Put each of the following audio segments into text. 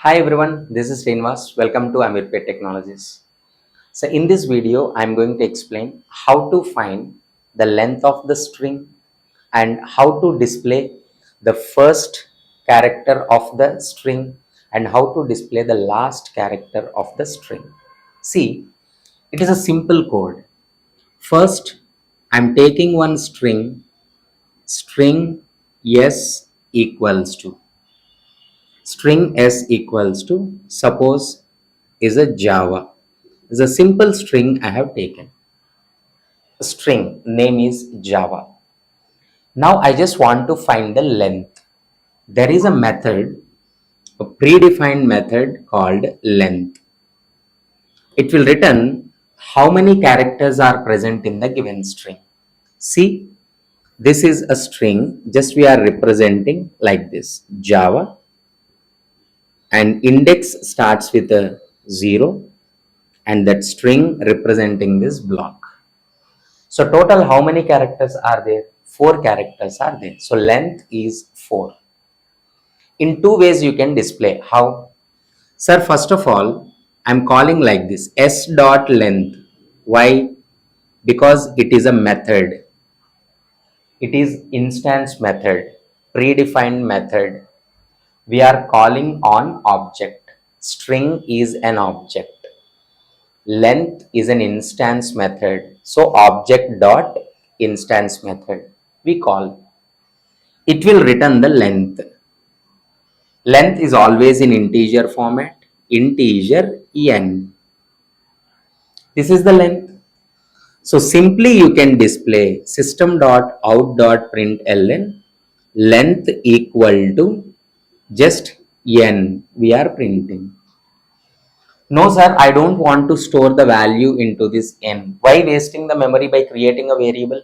Hi everyone, this is Srinivas. Welcome to Ameerpet Technologies. So in this video, I'm going to explain how to find the length of the string and how to display the first character of the string and how to display the last character of the string. See, it is a simple code. First, I'm taking one string s equals to string s equals to suppose is a Java. It's a simple string I have taken. String name is Java. Now I just want to find the length. There is a method, a predefined method called length. It will return how many characters are present in the given string. See, this is a string, just we are representing like this Java, and index starts with a 0 and that string representing this block. So total how many characters are there? 4 characters are there. So length is 4. In two ways you can display. How? Sir, first of all, I'm calling like this s dot length. Why? Because it is a method. It is instance method, predefined method. We are calling on object. String is an object. Length is an instance method. So object dot instance method we call. It will return the length. Length is always in integer format. Integer n. This is the length. So simply you can display system dot out dot println length equal to just n we are printing. No sir, I don't want to store the value into this n. Why wasting the memory by creating a variable?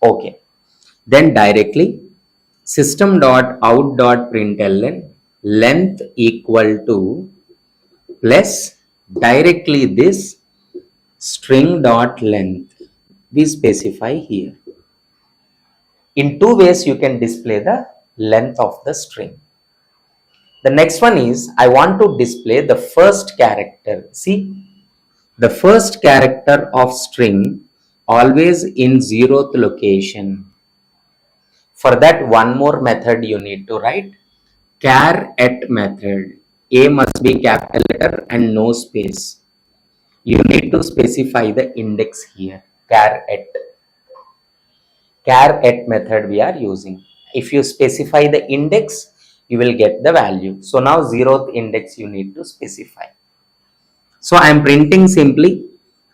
Okay. Then directly system dot out dot println length equal to plus directly this string dot length we specify here. In two ways you can display the length of the string. The next one is I want to display the first character. See, the first character of string always in 0th location. For that one more method you need to write char at method. A must be capital letter and no space. You need to specify the index here. Char at method we are using. If you specify the index, you will get the value. So now 0th index you need to specify. So I am printing simply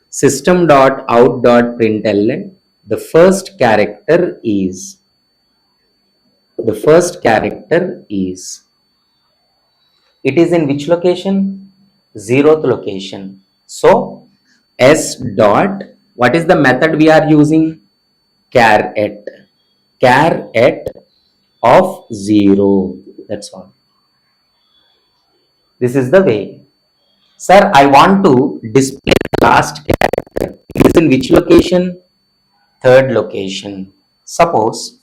system dot out dot println. The first character is it is in which location? 0th location. So s dot, what is the method we are using? Char at of 0. That's all. This is the way. Sir, I want to display the last character. It is in which location? 3rd location. Suppose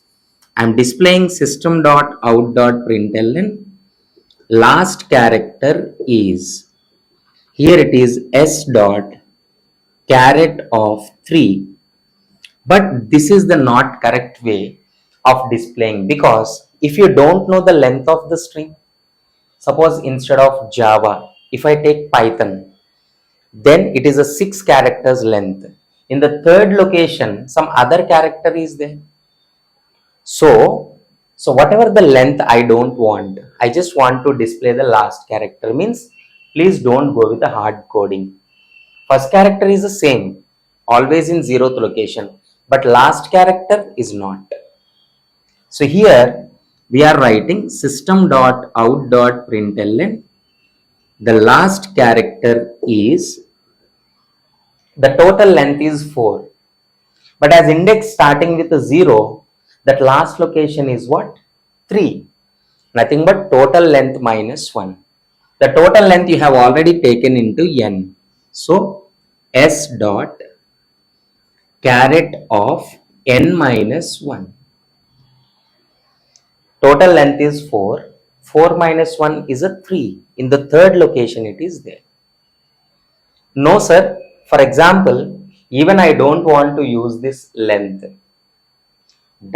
I am displaying system dot out dot println. Last character is, here it is s dot caret of 3. But this is the not correct way of displaying, because if you don't know the length of the string, suppose instead of Java, if I take Python, then it is a 6 characters length. In the 3rd location, some other character is there. So whatever the length I don't want, I just want to display the last character. Means please don't go with the hard coding. First character is the same, always in 0th location, but last character is not. So here we are writing system dot out dot println. The last character is, the total length is 4. But as index starting with a 0, that last location is what? 3. Nothing but total length minus 1. The total length you have already taken into n. So s dot caret of n minus 1. Total length is 4. 4 minus 1 is a 3. In the third location it is there. No sir, for example, even I don't want to use this length.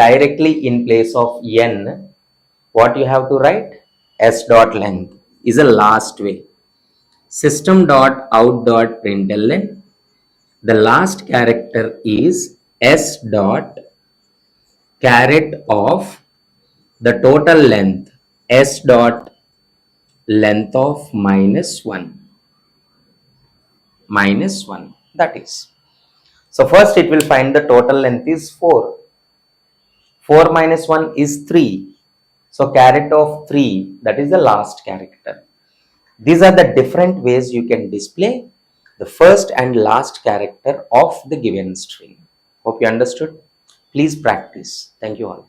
Directly in place of n, what you have to write? S dot length is a last way. System dot out dot println, the last character is S dot caret of the total length, S dot length of minus 1, that is. So first it will find the total length is 4. 4 minus 1 is 3. So caret of 3, that is the last character. These are the different ways you can display the first and last character of the given string. Hope you understood. Please practice. Thank you all.